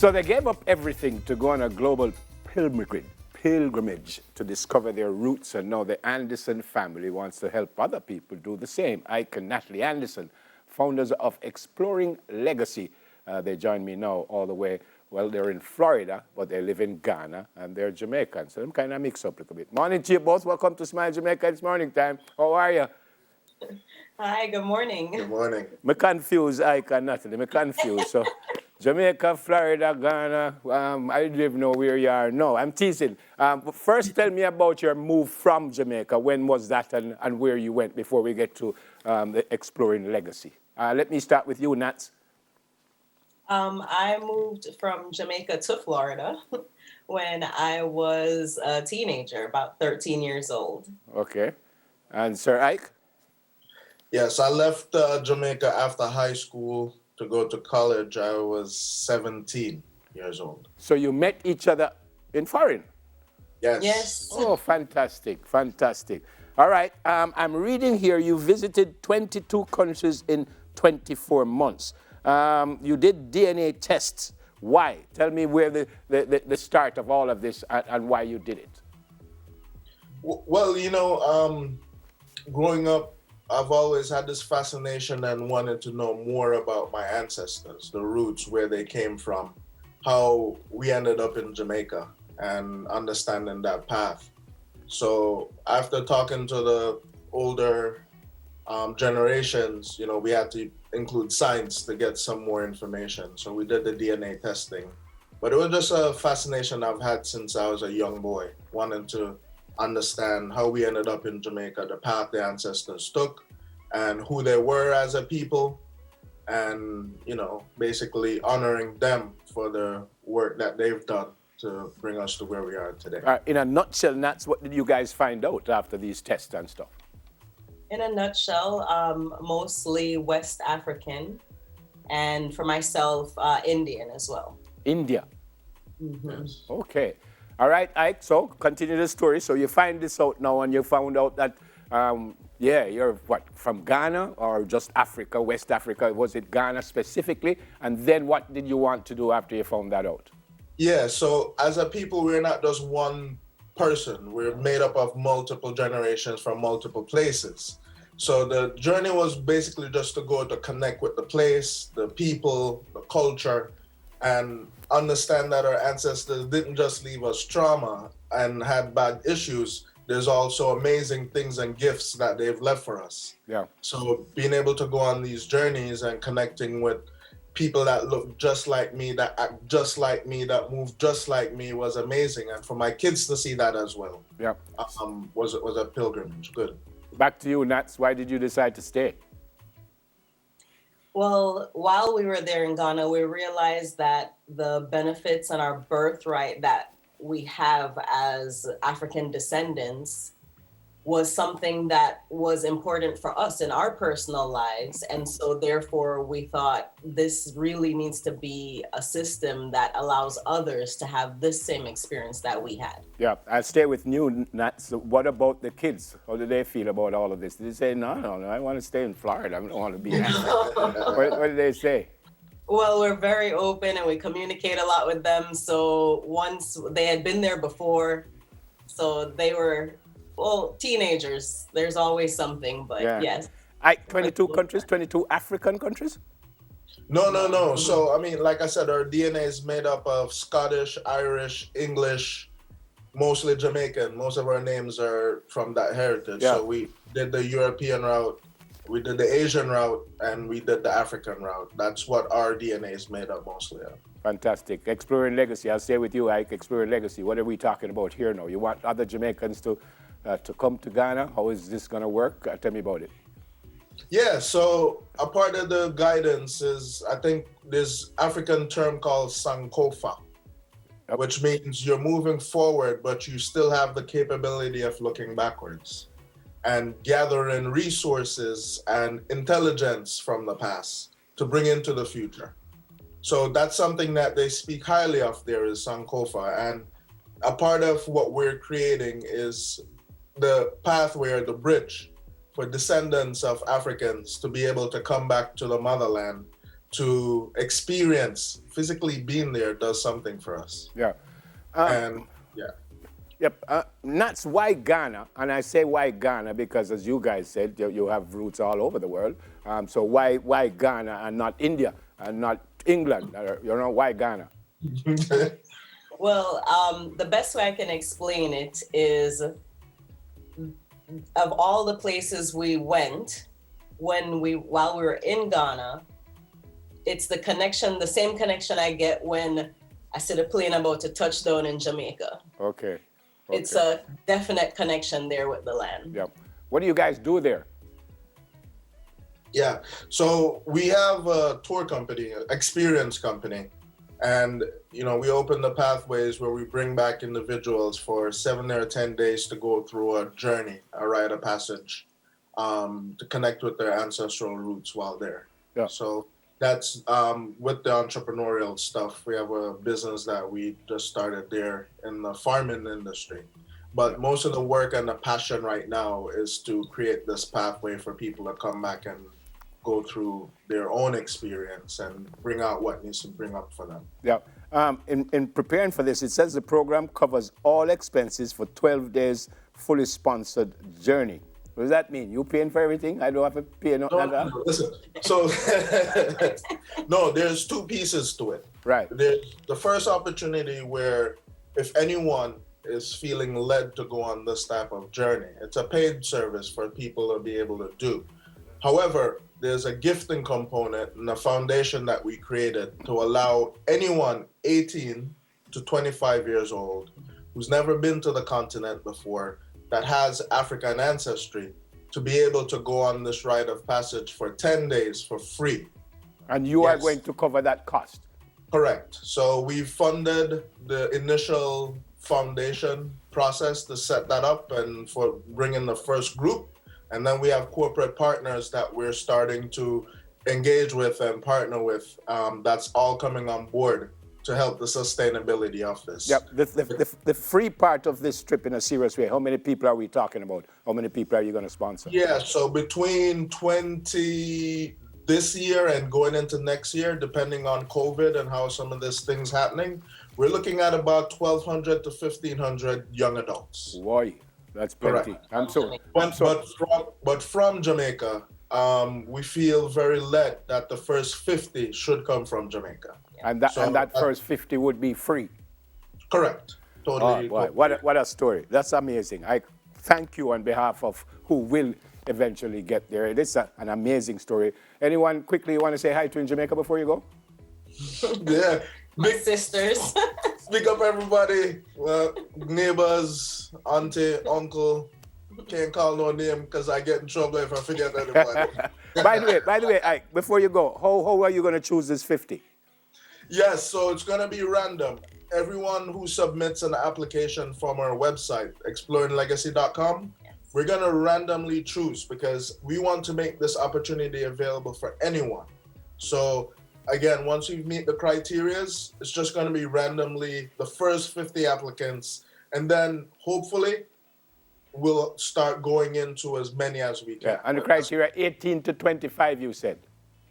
So they gave up everything to go on a global pilgrimage to discover their roots, and now the Anderson family wants to help other people do the same. Ike and Natalie Anderson, founders of Exploring Legacy. They join me now all the way. Well, they're in Florida, but they live in Ghana, and they're Jamaican, so them kind of mix up a little bit. Morning to you both. Welcome to Smile Jamaica. It's morning time. How are you? Hi, good morning. Good morning. Me confused, Ike and Natalie. Me confused. So, Jamaica, Florida, Ghana. I don't even know where you are. No, I'm teasing. But first, tell me about your move from Jamaica. When was that, and where you went before we get to the Exploring Legacy? Let me start with you, Nats. I moved from Jamaica to Florida when I was a teenager, about 13 years old. Okay. And Sir Ike? Yes, I left Jamaica after high school to go to college. I was 17 years old. So you met each other in foreign? Yes. Yes. Oh, fantastic, fantastic. All right, I'm reading here you visited 22 countries in 24 months. You did DNA tests. Why? Tell me where the start of all of this and why you did it. Well, growing up, I've always had this fascination and wanted to know more about my ancestors, the roots, where they came from, how we ended up in Jamaica, and understanding that path. So after talking to the older generations, we had to include science to get some more information. So we did the DNA testing. But it was just a fascination I've had since I was a young boy, wanting to understand how we ended up in Jamaica, the path the ancestors took, and who they were as a people, and basically honoring them for the work that they've done to bring us to where we are today. In a nutshell, Nats, what did you guys find out after these tests and stuff? In a nutshell, mostly West African, and for myself, Indian as well. India. Mm-hmm. Yes. Okay. All right, Ike, so continue the story. So you find this out now and you found out that, you're from Ghana or just Africa, West Africa? Was it Ghana specifically? And then what did you want to do after you found that out? Yeah, so as a people, we're not just one person. We're made up of multiple generations from multiple places. So the journey was basically just to go to connect with the place, the people, the culture, and understand that our ancestors didn't just leave us trauma and had bad issues. There's also amazing things and gifts that they've left for us. Yeah. So being able to go on these journeys and connecting with people that look just like me, that act just like me, that move just like me was amazing. And for my kids to see that as well, Yeah. was a pilgrimage. Good. Back to you, Nats. Why did you decide to stay? Well, while we were there in Ghana, we realized that the benefits and our birthright that we have as African descendants was something that was important for us in our personal lives. And so therefore we thought this really needs to be a system that allows others to have this same experience that we had. Yeah, I'll stay with you, Nat. So what about the kids? How do they feel about all of this? Did they say, no, I want to stay in Florida. I don't want to be here. What did they say? Well, we're very open and we communicate a lot with them. So once they had been there before, so they were, well, teenagers, there's always something, but Yeah. yes. 22 countries, 22 African countries? No. So, like I said, our DNA is made up of Scottish, Irish, English, mostly Jamaican. Most of our names are from that heritage. Yeah. So we did the European route, we did the Asian route, and we did the African route. That's what our DNA is made up mostly of. Fantastic. Exploring Legacy. I'll stay with you, Ike. Exploring Legacy. What are we talking about here now? You want other Jamaicans to come to Ghana? How is this going to work? Tell me about it. Yeah, so a part of the guidance is, I think, this African term called Sankofa, Yep. which means you're moving forward, but you still have the capability of looking backwards and gathering resources and intelligence from the past to bring into the future. So that's something that they speak highly of there is Sankofa. And a part of what we're creating is the pathway or the bridge for descendants of Africans to be able to come back to the motherland to experience physically being there does something for us. Yeah. And yeah. Yep, and that's why Ghana, and I say why Ghana because, as you guys said, you have roots all over the world. So why Ghana and not India and not England? Why Ghana? Well, the best way I can explain it is, of all the places we went while we were in Ghana, it's the connection, the same connection I get when I see the plane about to touch down in Jamaica. Okay. It's a definite connection there with the land. Yep. What do you guys do there? Yeah, so we have a tour company, experience company, and we open the pathways where we bring back individuals for 7 or 10 days to go through a journey, a rite of passage, to connect with their ancestral roots while there. Yeah. So that's with the entrepreneurial stuff. We have a business that we just started there in the farming industry. But most of the work and the passion right now is to create this pathway for people to come back and go through their own experience and bring out what needs to bring up for them. Yeah. In preparing for this, it says the program covers all expenses for 12 days, fully sponsored journey. What does that mean? You paying for everything? I don't have to pay nothing at all? No, listen. So, no, there's two pieces to it. Right. There's the first opportunity where if anyone is feeling led to go on this type of journey, it's a paid service for people to be able to do. However, there's a gifting component and a foundation that we created to allow anyone 18 to 25 years old who's never been to the continent before, that has African ancestry, to be able to go on this rite of passage for 10 days for free. And you are going to cover that cost? Correct. So we funded the initial foundation process to set that up and for bringing the first group. And then we have corporate partners that we're starting to engage with and partner with. That's all coming on board to help the sustainability of this. Yep. The free part of this trip in a serious way, how many people are we talking about? How many people are you going to sponsor? Yeah, so between 20 this year and going into next year, depending on COVID and how some of this thing's happening, we're looking at about 1,200 to 1,500 young adults. Boy, that's plenty. Correct. But from Jamaica, we feel very led that the first 50 should come from Jamaica. And that first 50 would be free. Correct. Totally. Oh, boy. What a story. That's amazing. I thank you on behalf of who will eventually get there. It is an amazing story. Anyone quickly you want to say hi to in Jamaica before you go? Yeah. My sisters. Speak up, everybody. Neighbors, auntie, uncle. Can't call no name because I get in trouble if I forget anybody. By the way, Ike, before you go, how are you going to choose this 50? Yes, so it's going to be random. Everyone who submits an application from our website, exploringlegacy.com, we're going to randomly choose because we want to make this opportunity available for anyone. So again, once we meet the criteria, it's just going to be randomly the first 50 applicants, and then hopefully we'll start going into as many as we can. Yeah, and the criteria 18 to 25, you said?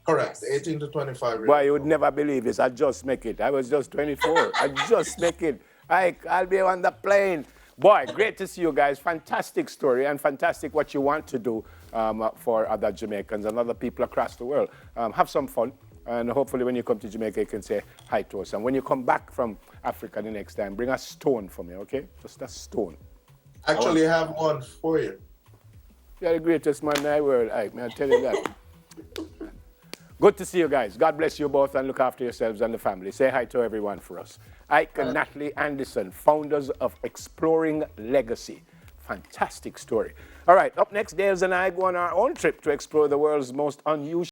Correct, 18 to 25. Boy, you would never believe this. I just make it. I was just 24. I just make it. I'll be on the plane. Boy, great to see you guys. Fantastic story and fantastic what you want to do for other Jamaicans and other people across the world. Have some fun. And hopefully when you come to Jamaica, you can say hi to us. And when you come back from Africa the next time, bring a stone for me, okay? Just a stone. Actually have one for you. You're the greatest man in the world, Ike. May I tell you that? Good to see you guys. God bless you both and look after yourselves and the family. Say hi to everyone for us. Ike and Natalie Anderson, founders of Exploring Legacy. Fantastic story. All right, up next, Dales and I go on our own trip to explore the world's most unusual